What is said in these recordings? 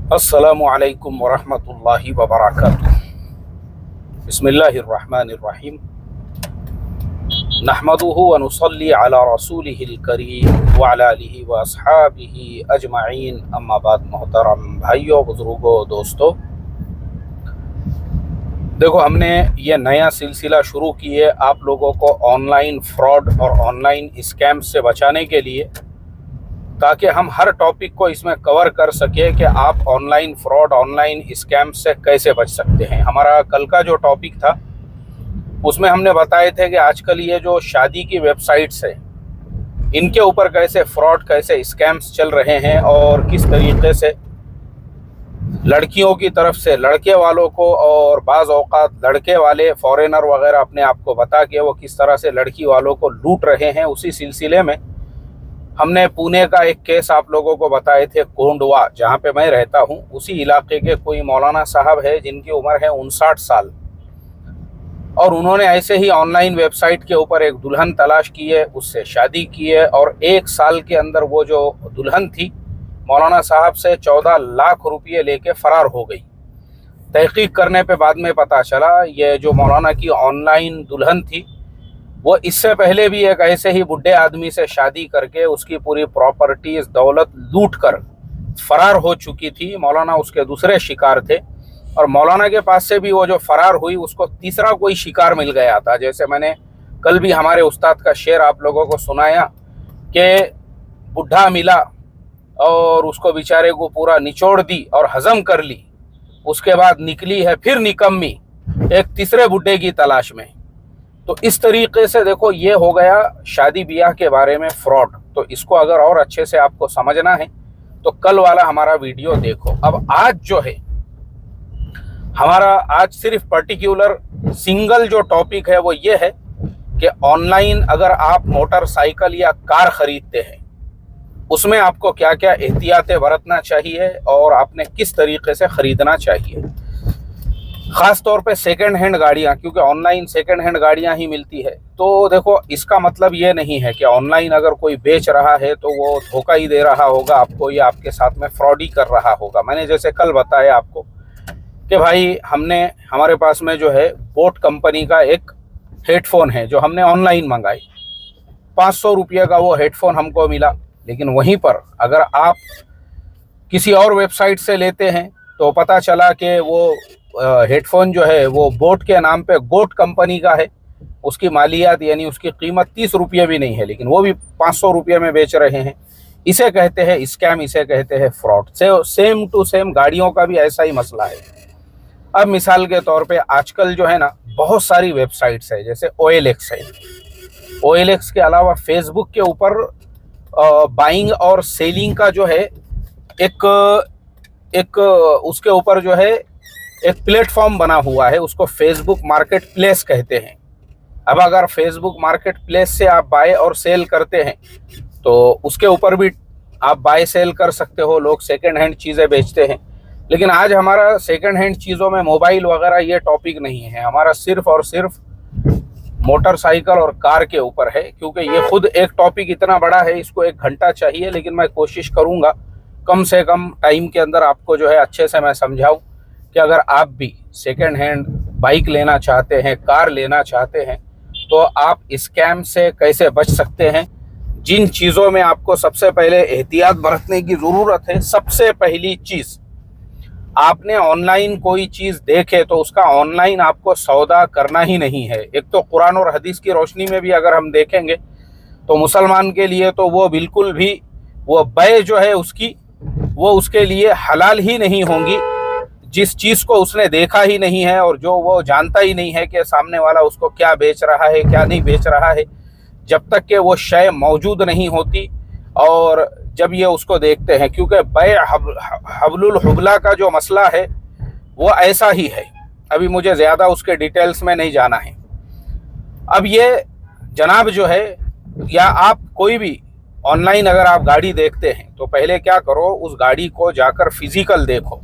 अस्सलामु अलैकुम वरहमतुल्लाहि वबरकातुहू। बिस्मिल्लाहिर्रहमानिर्रहीम। नहमदुहु व नुसल्ली अला रसूलिहिल करीम व अला आलिहि व अस्हाबिहि अजमाइन, अम्मा बाद। मोहतरम भाइयों, बुजुर्गों, दोस्तों, देखो, हमने ये नया सिलसिला शुरू किए आप लोगों को ऑनलाइन फ्रॉड और ऑनलाइन स्कैम से बचाने के लिए, ताकि हम हर टॉपिक को इसमें कवर कर सके कि आप ऑनलाइन फ्रॉड, ऑनलाइन स्कैम से कैसे बच सकते हैं। हमारा कल का जो टॉपिक था उसमें हमने बताए थे कि आजकल ये जो शादी की वेबसाइट्स है, इनके ऊपर कैसे फ्रॉड, कैसे स्कैम्स चल रहे हैं और किस तरीके से लड़कियों की तरफ से लड़के वालों को, और बाज़ औक़ात लड़के वाले फॉरेनर वगैरह अपने आप को बता के वो किस तरह से लड़की वालों को लूट रहे हैं। उसी सिलसिले में हमने पुणे का एक केस आप लोगों को बताए थे। कोंडवा, जहाँ पे मैं रहता हूँ, उसी इलाके के कोई मौलाना साहब है जिनकी उम्र है 59 साल, और उन्होंने ऐसे ही ऑनलाइन वेबसाइट के ऊपर एक दुल्हन तलाश की है, उससे शादी की है, और 1 साल के अंदर वो जो दुल्हन थी मौलाना साहब से 14 लाख रुपये लेके फ़रार हो गई। तहकीक करने पे बाद में पता चला ये जो मौलाना की ऑनलाइन दुल्हन थी वो इससे पहले भी एक ऐसे ही बुढ़े आदमी से शादी करके उसकी पूरी प्रॉपर्टीज, दौलत लूट कर फरार हो चुकी थी। मौलाना उसके दूसरे शिकार थे, और मौलाना के पास से भी वो जो फरार हुई उसको तीसरा कोई शिकार मिल गया था। जैसे मैंने कल भी हमारे उस्ताद का शेर आप लोगों को सुनाया कि बुढ़ा मिला और उसको बेचारे को पूरा निचोड़ दी और हजम कर ली, उसके बाद निकली है फिर निकम्मी एक तीसरे बुढ़े की तलाश में। तो इस तरीके से देखो, ये हो गया शादी ब्याह के बारे में फ्रॉड। तो इसको अगर और अच्छे से आपको समझना है तो कल वाला हमारा वीडियो देखो। अब आज जो है हमारा, आज सिर्फ पर्टिकुलर सिंगल जो टॉपिक है वो ये है कि ऑनलाइन अगर आप मोटरसाइकिल या कार खरीदते हैं उसमें आपको क्या क्या एहतियातें बरतना चाहिए और आपने किस तरीके से खरीदना चाहिए। ख़ास तौर पे सेकंड हैंड गाड़ियाँ, क्योंकि ऑनलाइन सेकंड हैंड गाड़ियाँ ही मिलती है। तो देखो, इसका मतलब ये नहीं है कि ऑनलाइन अगर कोई बेच रहा है तो वो धोखा ही दे रहा होगा आपको या आपके साथ में फ्रॉड ही कर रहा होगा। मैंने जैसे कल बताया आपको कि भाई हमारे पास में जो है बोट कंपनी का एक हेडफोन है जो हमने ऑनलाइन मंगाई। 500 रुपये का वो हेडफोन हमको मिला, लेकिन वहीं पर अगर आप किसी और वेबसाइट से लेते हैं तो पता चला कि वो हेडफोन जो है वो बोट के नाम पे गोट कंपनी का है। उसकी मालियात यानी उसकी कीमत 30 रुपये भी नहीं है, लेकिन वो भी 500 रुपये में बेच रहे हैं। इसे कहते हैं स्कैम, इसे कहते हैं फ्रॉड। सेम टू सेम गाड़ियों का भी ऐसा ही मसला है। अब मिसाल के तौर पे आजकल जो है ना, बहुत सारी वेबसाइट्स है, जैसे OLX है। OLX के अलावा फेसबुक के ऊपर बाइंग और सेलिंग का जो है एक उसके ऊपर जो है एक प्लेटफॉर्म बना हुआ है, उसको फेसबुक मार्केट प्लेस कहते हैं। अब अगर फेसबुक मार्केट प्लेस से आप बाय और सेल करते हैं तो उसके ऊपर भी आप बाय सेल कर सकते हो। लोग सेकंड हैंड चीज़ें बेचते हैं, लेकिन आज हमारा सेकंड हैंड चीज़ों में मोबाइल वगैरह ये टॉपिक नहीं है। हमारा सिर्फ और सिर्फ मोटरसाइकिल और कार के ऊपर है, क्योंकि ये खुद एक टॉपिक इतना बड़ा है, इसको 1 घंटा चाहिए। लेकिन मैं कोशिश करूँगा कम से कम टाइम के अंदर आपको जो है अच्छे से मैं समझाऊँ कि अगर आप भी सेकेंड हैंड बाइक लेना चाहते हैं, कार लेना चाहते हैं, तो आप स्कैम से कैसे बच सकते हैं। जिन चीज़ों में आपको सबसे पहले एहतियात बरतने की ज़रूरत है, सबसे पहली चीज़, आपने ऑनलाइन कोई चीज़ देखे तो उसका ऑनलाइन आपको सौदा करना ही नहीं है। एक तो कुरान और हदीस की रोशनी में भी अगर हम देखेंगे तो मुसलमान के लिए तो वो बिल्कुल भी वो बै जो है वो उसके लिए हलाल ही नहीं होंगी, जिस चीज़ को उसने देखा ही नहीं है और जो वो जानता ही नहीं है कि सामने वाला उसको क्या बेच रहा है, क्या नहीं बेच रहा है। जब तक कि वो शय मौजूद नहीं होती और जब ये उसको देखते हैं, क्योंकि बै हबलुल हुबला का जो मसला है वो ऐसा ही है। अभी मुझे ज़्यादा उसके डिटेल्स में नहीं जाना है। अब ये जनाब जो है, या आप कोई भी ऑनलाइन अगर आप गाड़ी देखते हैं तो पहले क्या करो, उस गाड़ी को जाकर फिजिकल देखो।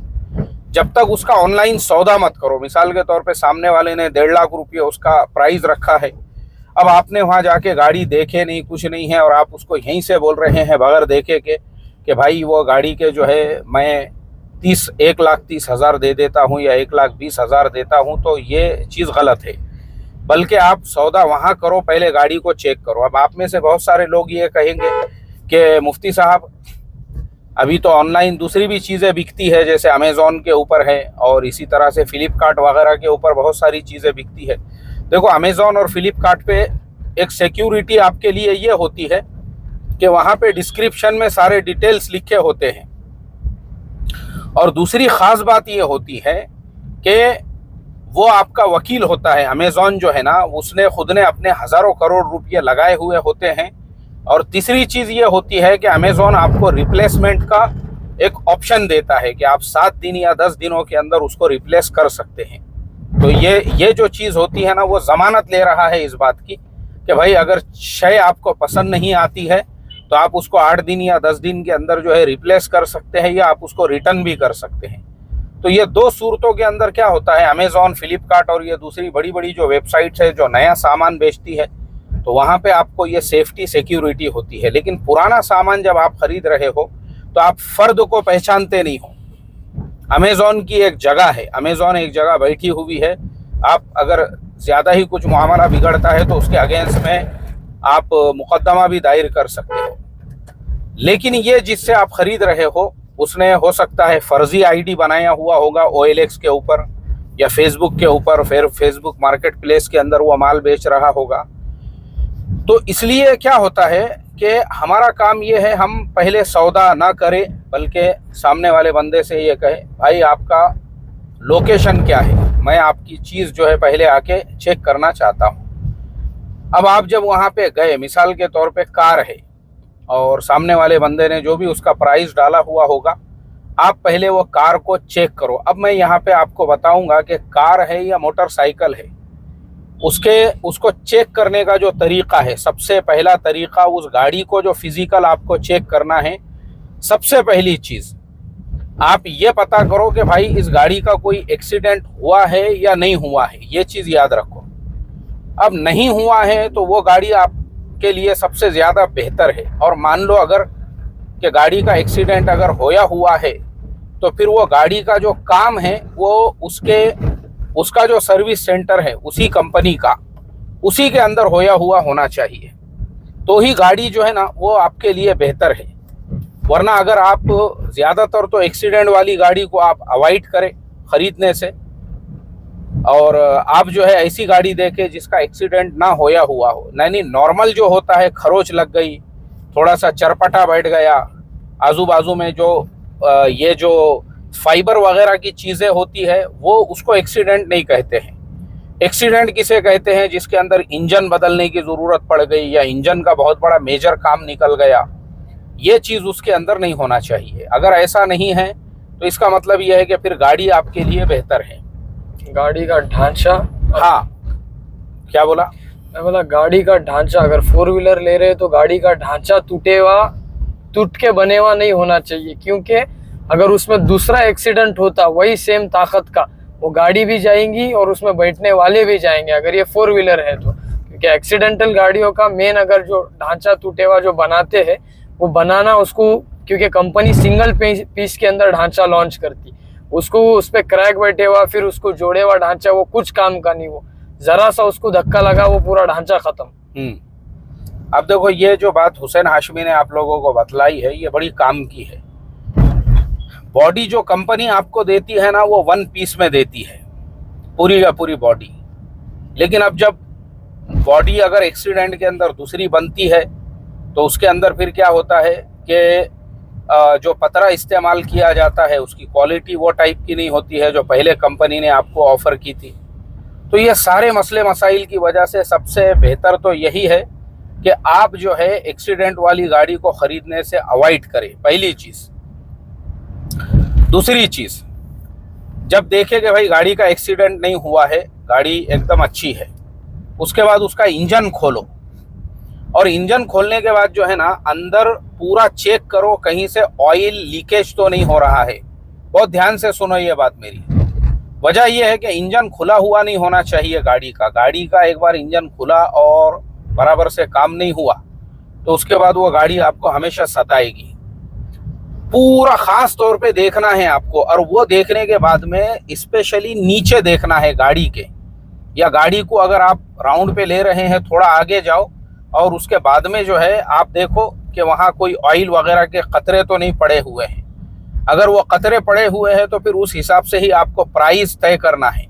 जब तक उसका ऑनलाइन सौदा मत करो। मिसाल के तौर पे सामने वाले ने 1.5 लाख रुपये उसका प्राइस रखा है, अब आपने वहाँ जाके गाड़ी देखे नहीं, कुछ नहीं है, और आप उसको यहीं से बोल रहे हैं बगैर देखे के कि भाई वो गाड़ी के जो है मैं 1,30,000 दे देता हूँ या 1,20,000 देता हूँ, तो ये चीज़ गलत है। बल्कि आप सौदा वहाँ करो, पहले गाड़ी को चेक करो। अब आप में से बहुत सारे लोग ये कहेंगे कि मुफ्ती साहब अभी तो ऑनलाइन दूसरी भी चीज़ें बिकती है, जैसे अमेज़ॉन के ऊपर है और इसी तरह से फ्लिपकार्ट वगैरह के ऊपर बहुत सारी चीज़ें बिकती है। देखो, अमेज़ॉन और फ्लिपकार्ट पे एक सिक्योरिटी आपके लिए ये होती है कि वहाँ पे डिस्क्रिप्शन में सारे डिटेल्स लिखे होते हैं। और दूसरी ख़ास बात ये होती है कि वो आपका वकील होता है। अमेज़ॉन जो है ना, उसने खुद ने अपने हज़ारों करोड़ रुपये लगाए हुए होते हैं। और तीसरी चीज़ ये होती है कि अमेज़ॉन आपको रिप्लेसमेंट का एक ऑप्शन देता है कि आप 7 दिन या 10 दिनों के अंदर उसको रिप्लेस कर सकते हैं। तो ये जो चीज़ होती है ना, वो ज़मानत ले रहा है इस बात की कि भाई अगर शय आपको पसंद नहीं आती है तो आप उसको 8 दिन या 10 दिन के अंदर जो है रिप्लेस कर सकते हैं या आप उसको रिटर्न भी कर सकते हैं। तो ये दो सूरतों के अंदर क्या होता है, अमेज़ॉन, फ्लिपकार्ट और ये दूसरी बड़ी बड़ी जो वेबसाइट्स है जो नया सामान बेचती है, तो वहाँ पे आपको ये सेफ्टी सिक्योरिटी होती है। लेकिन पुराना सामान जब आप खरीद रहे हो तो आप फ़र्द को पहचानते नहीं हो। अमेज़ॉन की एक जगह है, अमेज़ॉन एक जगह बैठी हुई है। आप अगर ज़्यादा ही कुछ मामला बिगड़ता है तो उसके अगेंस्ट में आप मुकदमा भी दायर कर सकते हो। लेकिन ये जिससे आप ख़रीद रहे हो उसने हो सकता है फ़र्ज़ी आईडी बनाया हुआ होगा OLX के ऊपर या फेसबुक के ऊपर, फिर फेसबुक मार्केट प्लेस के अंदर वो माल बेच रहा होगा। तो इसलिए क्या होता है कि हमारा काम ये है, हम पहले सौदा ना करें बल्कि सामने वाले बंदे से ये कहे, भाई आपका लोकेशन क्या है, मैं आपकी चीज़ जो है पहले आके चेक करना चाहता हूँ। अब आप जब वहाँ पे गए, मिसाल के तौर पे कार है और सामने वाले बंदे ने जो भी उसका प्राइस डाला हुआ होगा, आप पहले वो कार को चेक करो। अब मैं यहाँ पे आपको बताऊँगा कि कार है या मोटरसाइकिल है, उसको चेक करने का जो तरीक़ा है, सबसे पहला तरीक़ा उस गाड़ी को जो फिज़िकल आपको चेक करना है, सबसे पहली चीज़ आप ये पता करो कि भाई इस गाड़ी का कोई एक्सीडेंट हुआ है या नहीं हुआ है। ये चीज़ याद रखो। अब नहीं हुआ है तो वो गाड़ी आपके लिए सबसे ज़्यादा बेहतर है। और मान लो अगर कि गाड़ी का एक्सीडेंट अगर होया हुआ है तो फिर वो गाड़ी का जो काम है वो उसका जो सर्विस सेंटर है उसी कंपनी का, उसी के अंदर होया हुआ होना चाहिए, तो ही गाड़ी जो है ना वो आपके लिए बेहतर है। वरना अगर आप ज़्यादातर तो एक्सीडेंट वाली गाड़ी को आप अवॉइड करें ख़रीदने से, और आप जो है ऐसी गाड़ी देखें जिसका एक्सीडेंट ना होया हुआ हो। नहीं, नॉर्मल जो होता है, खरोच लग गई, थोड़ा सा चरपटा बैठ गया, आजू बाजू में जो ये जो फाइबर वगैरह की चीज़ें होती है वो उसको एक्सीडेंट नहीं कहते हैं। एक्सीडेंट किसे कहते हैं? जिसके अंदर इंजन बदलने की ज़रूरत पड़ गई या इंजन का बहुत बड़ा मेजर काम निकल गया, ये चीज़ उसके अंदर नहीं होना चाहिए। अगर ऐसा नहीं है तो इसका मतलब यह है कि फिर गाड़ी आपके लिए बेहतर है। गाड़ी का ढांचा, हाँ, क्या बोला? मैं बोला गाड़ी का ढांचा, अगर 4 व्हीलर ले रहे तो गाड़ी का ढांचा टूट के बने हुआ नहीं होना चाहिए, क्योंकि अगर उसमें दूसरा एक्सीडेंट होता वही सेम ताकत का, वो गाड़ी भी जाएंगी और उसमें बैठने वाले भी जाएंगे, अगर ये 4 व्हीलर है तो। क्योंकि एक्सीडेंटल गाड़ियों का मेन, अगर जो ढांचा टूटे हुआ जो बनाते हैं वो बनाना उसको, क्योंकि कंपनी सिंगल पीस के अंदर ढांचा लॉन्च करती, उसको उस पर क्रैक बैठे हुआ फिर उसको जोड़े हुआ ढांचा वो कुछ काम का नहीं, वो जरा सा उसको धक्का लगा वो पूरा ढांचा खत्म। अब देखो, ये जो बात हुसैन हाशमी ने आप लोगों को बतलाई है ये बड़ी काम की है। बॉडी जो कंपनी आपको देती है ना वो 1 पीस में देती है, पूरी का पूरी बॉडी। लेकिन अब जब बॉडी अगर एक्सीडेंट के अंदर दूसरी बनती है तो उसके अंदर फिर क्या होता है कि जो पतरा इस्तेमाल किया जाता है उसकी क्वालिटी वो टाइप की नहीं होती है जो पहले कंपनी ने आपको ऑफ़र की थी। तो ये सारे मसले मसाइल की वजह से सबसे बेहतर तो यही है कि आप जो है एक्सीडेंट वाली गाड़ी को ख़रीदने से अवॉइड करें, पहली चीज़। दूसरी चीज़, जब देखें कि भाई गाड़ी का एक्सीडेंट नहीं हुआ है, गाड़ी एकदम अच्छी है, उसके बाद उसका इंजन खोलो, और इंजन खोलने के बाद जो है ना अंदर पूरा चेक करो कहीं से ऑयल लीकेज तो नहीं हो रहा है। बहुत ध्यान से सुनो ये बात मेरी। वजह यह है कि इंजन खुला हुआ नहीं होना चाहिए गाड़ी का एक बार इंजन खुला और बराबर से काम नहीं हुआ तो उसके बाद वो गाड़ी आपको हमेशा सताएगी। पूरा खास तौर पे देखना है आपको, और वो देखने के बाद में स्पेशली नीचे देखना है गाड़ी के, या गाड़ी को अगर आप राउंड पे ले रहे हैं थोड़ा आगे जाओ और उसके बाद में जो है आप देखो कि वहाँ कोई ऑयल वगैरह के कतरे तो नहीं पड़े हुए हैं। अगर वो कतरे पड़े हुए हैं तो फिर उस हिसाब से ही आपको प्राइस तय करना है,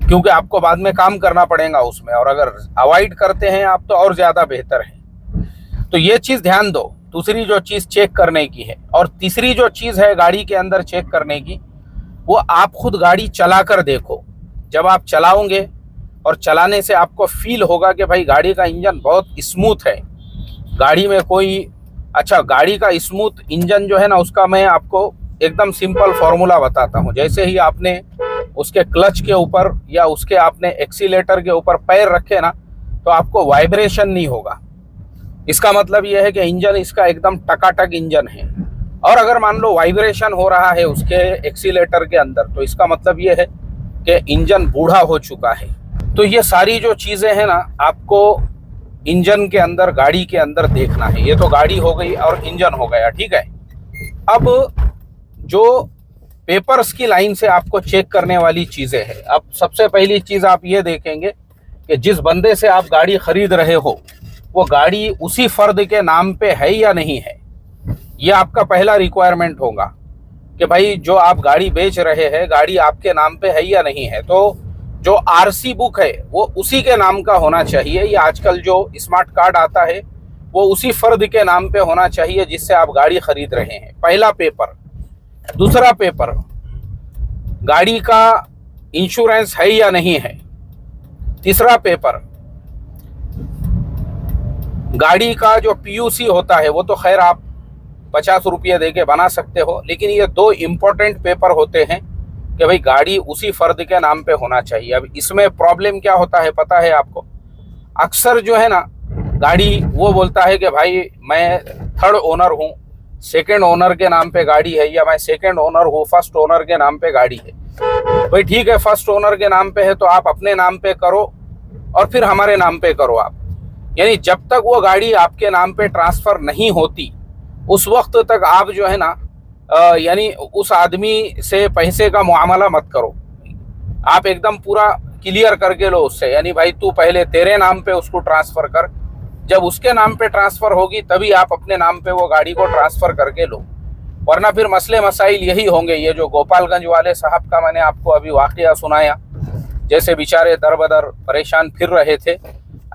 क्योंकि आपको बाद में काम करना पड़ेगा उसमें, और अगर अवॉइड करते हैं आप तो और ज़्यादा बेहतर है। तो ये चीज़ ध्यान दो। दूसरी जो चीज़ चेक करने की है, और तीसरी जो चीज़ है गाड़ी के अंदर चेक करने की, वो आप खुद गाड़ी चला कर देखो। जब आप चलाओगे और चलाने से आपको फील होगा कि भाई गाड़ी का इंजन बहुत स्मूथ है, गाड़ी में कोई अच्छा गाड़ी का स्मूथ इंजन जो है ना, उसका मैं आपको एकदम सिंपल फॉर्मूला बताता हूँ। जैसे ही आपने उसके क्लच के ऊपर या उसके आपने एक्सीलेटर के ऊपर पैर रखे ना, तो आपको वाइब्रेशन नहीं होगा। इसका मतलब यह है कि इंजन इसका एकदम टकाटक इंजन है। और अगर मान लो वाइब्रेशन हो रहा है उसके एक्सीलेटर के अंदर, तो इसका मतलब यह है कि इंजन बूढ़ा हो चुका है। तो ये सारी जो चीज़ें हैं ना, आपको इंजन के अंदर, गाड़ी के अंदर देखना है। ये तो गाड़ी हो गई और इंजन हो गया, ठीक है। अब जो पेपर्स की लाइन से आपको चेक करने वाली चीज़ें हैं, अब सबसे पहली चीज़ आप ये देखेंगे कि जिस बंदे से आप गाड़ी खरीद रहे हो वो गाड़ी उसी फर्द के नाम पे है या नहीं है। ये आपका पहला रिक्वायरमेंट होगा कि भाई जो आप गाड़ी बेच रहे हैं, गाड़ी आपके नाम पे है या नहीं है। तो जो आरसी बुक है वो उसी के नाम का होना चाहिए, या आजकल जो स्मार्ट कार्ड आता है वो उसी फर्द के नाम पे होना चाहिए जिससे आप गाड़ी खरीद रहे हैं। पहला पेपर। दूसरा पेपर, गाड़ी का इंश्योरेंस है या नहीं है। तीसरा पेपर, गाड़ी का जो पीयूसी होता है वो तो खैर आप 50 रुपये दे के बना सकते हो, लेकिन ये दो इम्पोर्टेंट पेपर होते हैं कि भाई गाड़ी उसी फर्द के नाम पे होना चाहिए। अब इसमें प्रॉब्लम क्या होता है पता है आपको, अक्सर जो है ना गाड़ी वो बोलता है कि भाई मैं थर्ड ओनर हूँ, सेकंड ओनर के नाम पे गाड़ी है, या मैं सेकंड ओनर हूँ, फर्स्ट ओनर के नाम पे गाड़ी है। भाई ठीक है, फर्स्ट ओनर के नाम पे है तो आप अपने नाम पे करो और फिर हमारे नाम पे करो आप। यानी जब तक वो गाड़ी आपके नाम पे ट्रांसफ़र नहीं होती उस वक्त तक आप जो है ना यानी उस आदमी से पैसे का मुआमला मत करो। आप एकदम पूरा क्लियर करके लो उससे, यानी भाई तू पहले तेरे नाम पे उसको ट्रांसफ़र कर, जब उसके नाम पे ट्रांसफ़र होगी तभी आप अपने नाम पे वो गाड़ी को ट्रांसफ़र करके लो, वरना फिर मसले मसाइल यही होंगे। ये जो गोपालगंज वाले साहब का मैंने आपको अभी वाक़या सुनाया, जैसे बेचारे दर बदर परेशान फिर रहे थे,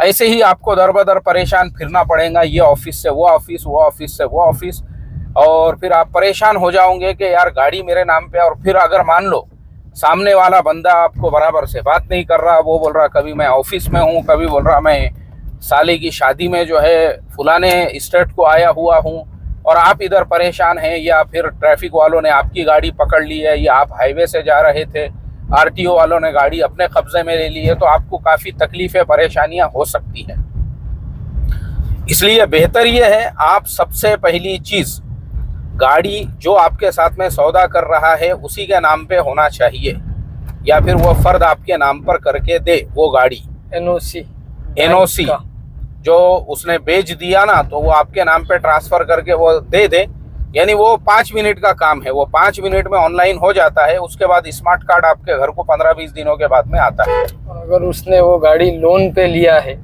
ऐसे ही आपको दर बदर परेशान फिरना पड़ेगा, ये ऑफिस से वो ऑफिस, वो ऑफिस से वो ऑफिस, और फिर आप परेशान हो जाओगे कि यार गाड़ी मेरे नाम पे। और फिर अगर मान लो सामने वाला बंदा आपको बराबर से बात नहीं कर रहा, वो बोल रहा कभी मैं ऑफिस में हूँ, कभी बोल रहा मैं साले की शादी में जो है फलाने स्टेट को आया हुआ हूँ, और आप इधर परेशान हैं, या फिर ट्रैफिक वालों ने आपकी गाड़ी पकड़ ली है, या आप हाईवे से जा रहे थे, आरटीओ वालों ने गाड़ी अपने कब्जे में ले ली है, तो आपको काफ़ी तकलीफ़ें परेशानियां हो सकती हैं। इसलिए बेहतर ये है आप सबसे पहली चीज़, गाड़ी जो आपके साथ में सौदा कर रहा है उसी के नाम पे होना चाहिए, या फिर वो फर्द आपके नाम पर करके दे वो गाड़ी। एनओसी जो उसने बेच दिया ना, तो वो आपके नाम पे ट्रांसफ़र करके वो दे दे। यानी वो 5 मिनट का काम है, वो 5 मिनट में ऑनलाइन हो जाता है। उसके बाद स्मार्ट कार्ड आपके घर को 15-20 दिनों के बाद में आता है। अगर उसने वो गाड़ी लोन पे लिया है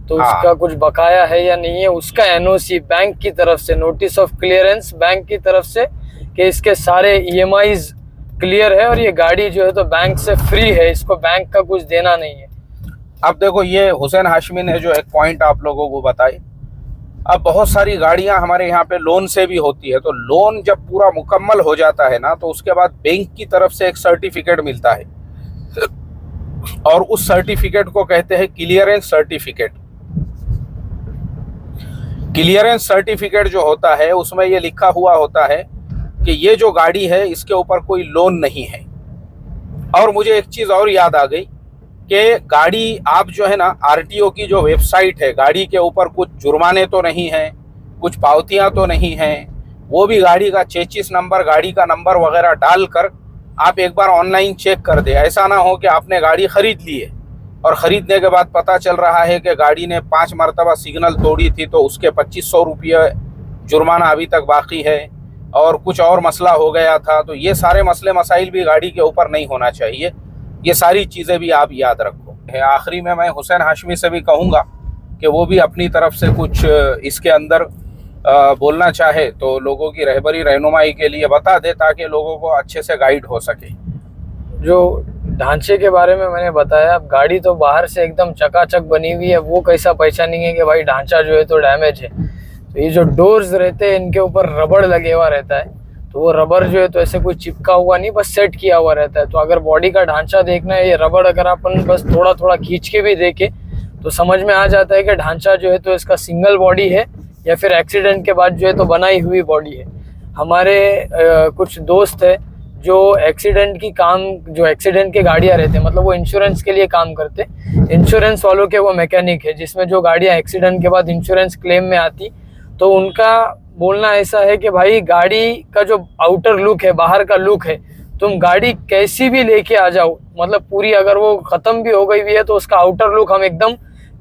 तो उसका कुछ बकाया है या नहीं है, उसका एनओसी बैंक की तरफ से, नोटिस ऑफ क्लियरेंस बैंक की तरफ से कि इसके सारे ईएमआईज क्लियर है और ये गाड़ी जो है तो बैंक से फ्री है, इसको बैंक का कुछ देना नहीं है। अब देखो ये हुसैन हाशमी ने जो एक पॉइंट आप लोगों को बताई, अब बहुत सारी गाड़ियां हमारे यहाँ पे लोन से भी होती है, तो लोन जब पूरा मुकम्मल हो जाता है ना, तो उसके बाद बैंक की तरफ से एक सर्टिफिकेट मिलता है, और उस सर्टिफिकेट को कहते हैं क्लियरेंस सर्टिफिकेट। क्लियरेंस सर्टिफिकेट जो होता है उसमें ये लिखा हुआ होता है कि ये जो गाड़ी है इसके ऊपर कोई लोन नहीं है। और मुझे एक चीज़ और याद आ गई कि गाड़ी आप जो है ना, आरटीओ की जो वेबसाइट है, गाड़ी के ऊपर कुछ जुर्माने तो नहीं हैं, कुछ पावतियां तो नहीं हैं, वो भी गाड़ी का चेचिस नंबर, गाड़ी का नंबर वगैरह डालकर आप एक बार ऑनलाइन चेक कर दे। ऐसा ना हो कि आपने गाड़ी ख़रीद ली है और ख़रीदने के बाद पता चल रहा है कि गाड़ी ने 5 मरतबा सिग्नल तोड़ी थी तो उसके 2500 रुपये जुर्माना अभी तक बाकी है, और कुछ और मसला हो गया था, तो ये सारे मसले मसाइल भी गाड़ी के ऊपर नहीं होना चाहिए। ये सारी चीज़ें भी आप याद रखो। आखिरी में मैं हुसैन हाशमी से भी कहूँगा कि वो भी अपनी तरफ से कुछ इसके अंदर बोलना चाहे तो लोगों की रहबरी रहनुमाई के लिए बता दे, ताकि लोगों को अच्छे से गाइड हो सके। जो ढांचे के बारे में मैंने बताया, अब गाड़ी तो बाहर से एकदम चकाचक बनी हुई है, वो कैसा पहचानेंगे कि भाई ढांचा जो है तो डैमेज है। तो ये जो डोर्स रहते हैं इनके ऊपर रबड़ लगे हुआ रहता है, तो वो रबर जो है तो ऐसे कोई चिपका हुआ नहीं, बस सेट किया हुआ रहता है। तो अगर बॉडी का ढांचा देखना है, ये रबड़ अगर अपन बस थोड़ा थोड़ा खींच के भी देखे तो समझ में आ जाता है कि ढांचा जो है तो इसका सिंगल बॉडी है या फिर एक्सीडेंट के बाद जो है तो बनाई हुई बॉडी है। हमारे कुछ दोस्त है जो एक्सीडेंट के गाड़ियाँ रहते हैं, मतलब वो इंश्योरेंस के लिए काम करते हैं, इंश्योरेंस वालों के वो मैकेनिक है, जिसमें जो गाड़ियाँ एक्सीडेंट के बाद इंश्योरेंस क्लेम में आती, तो उनका बोलना ऐसा है कि भाई गाड़ी का जो आउटर लुक है, बाहर का लुक है, तुम गाड़ी कैसी भी लेके आ जाओ, मतलब पूरी अगर वो खत्म भी हो गई भी है तो उसका आउटर लुक हम एकदम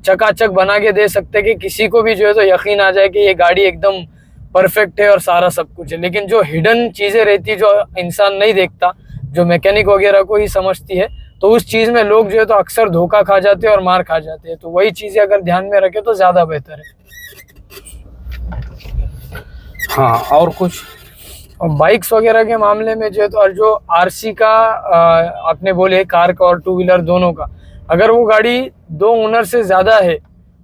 चकाचक बना के दे सकते हैं कि किसी को भी जो है तो यकीन आ जाए कि ये गाड़ी एकदम परफेक्ट है और सारा सब कुछ है। लेकिन जो हिडन चीज़ें रहती, जो इंसान नहीं देखता, जो मैकेनिक वगैरह को ही समझती है, तो उस चीज़ में लोग जो है तो अक्सर धोखा खा जाते हैं और मार खा जाते हैं। तो वही चीज़ें अगर ध्यान में रखें तो ज़्यादा बेहतर है। हाँ, और कुछ? और बाइक्स वगैरह के मामले में जो है तो, और जो आरसी का आपने बोले कार का और टू व्हीलर दोनों का, अगर वो गाड़ी 2 ओनर से ज़्यादा है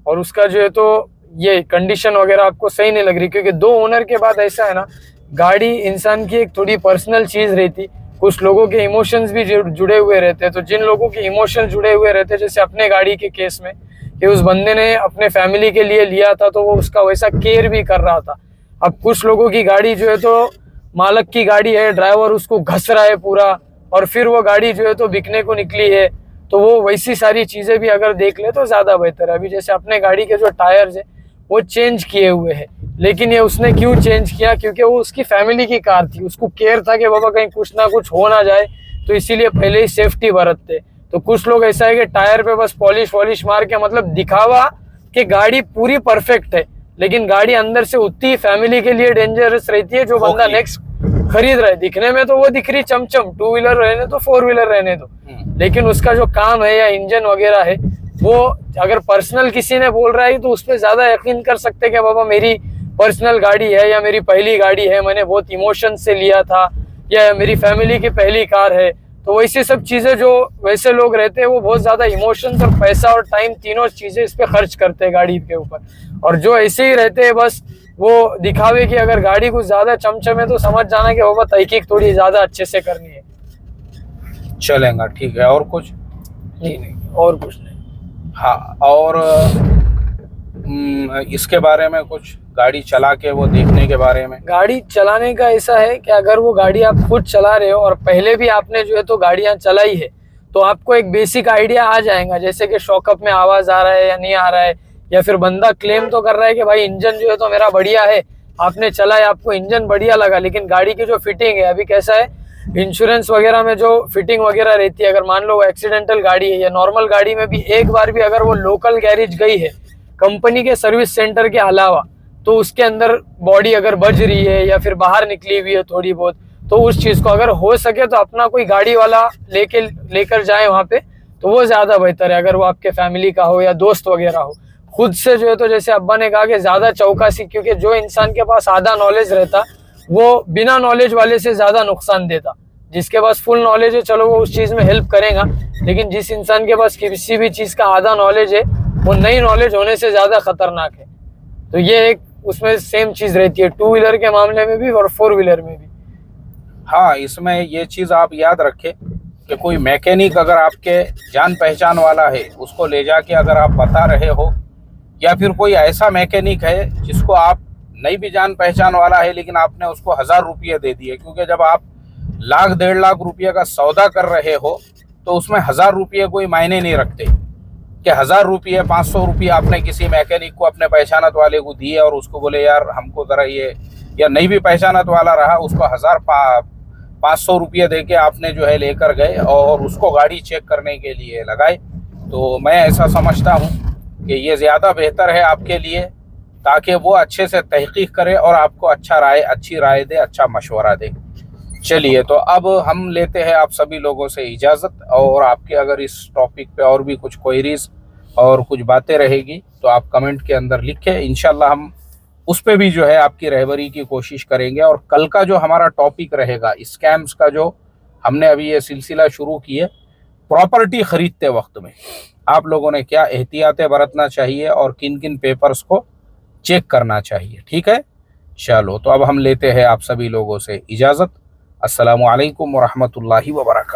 और उसका जो है तो ये कंडीशन वगैरह आपको सही नहीं लग रही, क्योंकि 2 ओनर के बाद ऐसा है ना, गाड़ी इंसान की एक थोड़ी पर्सनल चीज़ रहती, कुछ लोगों के इमोशंस भी जुड़े हुए रहते हैं। तो जिन लोगों के इमोशंस जुड़े हुए रहते हैं, जैसे अपने गाड़ी के केस में कि उस बंदे ने अपने फैमिली के लिए लिया था तो वो उसका वैसा केयर भी कर रहा था। अब कुछ लोगों की गाड़ी जो है तो मालक की गाड़ी है, ड्राइवर उसको घस रहा है पूरा, और फिर वो गाड़ी जो है तो बिकने को निकली है, तो वो वैसी सारी चीज़ें भी अगर देख ले तो ज़्यादा बेहतर है। अभी जैसे अपने गाड़ी के जो टायर्स है वो चेंज किए हुए हैं, लेकिन ये उसने क्यों चेंज किया, क्योंकि वो उसकी फैमिली की कार थी, उसको केयर था कि बाबा कहीं कुछ ना कुछ हो ना जाए, तो इसीलिए पहले ही सेफ्टी बरतते। तो कुछ लोग ऐसा है कि टायर पे बस पॉलिश वॉलिश मार के, मतलब दिखावा कि गाड़ी पूरी परफेक्ट है, लेकिन गाड़ी अंदर से उतनी फैमिली के लिए डेंजरस रहती है। जो बंदा नेक्स्ट खरीद रहा है, दिखने में तो वो दिख रही चमचम, 2 व्हीलर रहने दो 4 व्हीलर रहने दो, लेकिन उसका जो काम है या इंजन वगैरह है, वो अगर पर्सनल किसी ने बोल रहा है तो उस पर ज्यादा यकीन कर सकते कि बाबा मेरी पर्सनल गाड़ी है या मेरी पहली गाड़ी है, मैंने बहुत इमोशन से लिया था, या मेरी फैमिली की पहली कार है। तो वैसे सब चीजें जो वैसे लोग रहते हैं वो बहुत ज्यादा इमोशंस और पैसा और टाइम तीनों चीजें इस पे खर्च करते हैं गाड़ी के ऊपर। और जो ऐसे ही रहते हैं बस वो दिखावे कि अगर गाड़ी कुछ ज्यादा चमचम है तो समझ जाना कि बाबा तहकीक थोड़ी ज्यादा अच्छे से करनी है। चलेगा, ठीक है। और कुछ? नहीं, और कुछ नहीं। हाँ, और इसके बारे में कुछ, गाड़ी चला के वो देखने के बारे में? गाड़ी चलाने का ऐसा है कि अगर वो गाड़ी आप खुद चला रहे हो और पहले भी आपने जो है तो गाड़ियां चलाई है, तो आपको एक बेसिक आइडिया आ जाएगा, जैसे कि शॉकअप में आवाज आ रहा है या नहीं आ रहा है, या फिर बंदा क्लेम तो कर रहा है कि भाई इंजन जो है तो मेरा बढ़िया है, आपने चलाया, आपको इंजन बढ़िया लगा, लेकिन गाड़ी की जो फिटिंग है, अभी कैसा है इंश्योरेंस वगैरह में जो फिटिंग वगैरह रहती है, अगर मान लो वो एक्सीडेंटल गाड़ी है या नॉर्मल गाड़ी में भी एक बार भी अगर वो लोकल गैरेज गई है कंपनी के सर्विस सेंटर के अलावा, तो उसके अंदर बॉडी अगर बज रही है या फिर बाहर निकली हुई है थोड़ी बहुत, तो उस चीज़ को अगर हो सके तो अपना कोई गाड़ी वाला लेकर जाए वहाँ पे, तो वो ज़्यादा बेहतर है। अगर वो आपके फैमिली का हो या दोस्त वगैरह हो, खुद से जो है तो जैसे अब्बा ने कहा कि ज़्यादा चौकसी, क्योंकि जो इंसान के पास आधा नॉलेज रहता वो बिना नॉलेज वाले से ज़्यादा नुकसान देता। जिसके पास फुल नॉलेज है चलो वो उस चीज़ में हेल्प करेगा, लेकिन जिस इंसान के पास किसी भी चीज़ का आधा नॉलेज है वो नई नॉलेज होने से ज़्यादा खतरनाक है। तो ये एक उसमें सेम चीज़ रहती है 2 व्हीलर के मामले में भी और 4 व्हीलर में भी। हाँ, इसमें ये चीज़ आप याद रखें कि कोई मैकेनिक अगर आपके जान पहचान वाला है, उसको ले जाके अगर आप बता रहे हो, या फिर कोई ऐसा मैकेनिक है जिसको आप नहीं भी जान पहचान वाला है लेकिन आपने उसको 1000 रुपये दे दिए, क्योंकि जब आप 1,00,000 1.5 लाख रुपये का सौदा कर रहे हो तो उसमें 1000 रुपये कोई मायने नहीं रखते कि 1000 रुपये 500 रुपये आपने किसी मैकेनिक को अपने पहचानत वाले को दिए और उसको बोले यार हमको ज़रा ये, या नहीं भी पहचानत वाला रहा उसको 500 रुपये दे के आपने जो है लेकर गए और उसको गाड़ी चेक करने के लिए लगाए। तो मैं ऐसा समझता हूँ कि ये ज़्यादा बेहतर है आपके लिए ताकि वो अच्छे से तहकीक करे और आपको अच्छी राय दे, अच्छा मशवरा दे। चलिए, तो अब हम लेते हैं आप सभी लोगों से इजाज़त, और आपके अगर इस टॉपिक पे और भी कुछ क्वेरीज और कुछ बातें रहेगी तो आप कमेंट के अंदर लिखें। इंशाल्लाह हम उस पे भी जो है आपकी रहबरी की कोशिश करेंगे। और कल का जो हमारा टॉपिक रहेगा स्कैम्स का, जो हमने अभी ये सिलसिला शुरू किए, प्रॉपर्टी ख़रीदते वक्त में आप लोगों ने क्या एहतियातें बरतना चाहिए और किन किन पेपर्स को चेक करना चाहिए। ठीक है, चलो, तो अब हम लेते हैं आप सभी लोगों से इजाज़त। अस्सलामु अलैकुम वरहमतुल्लाहि वबरकातुहू।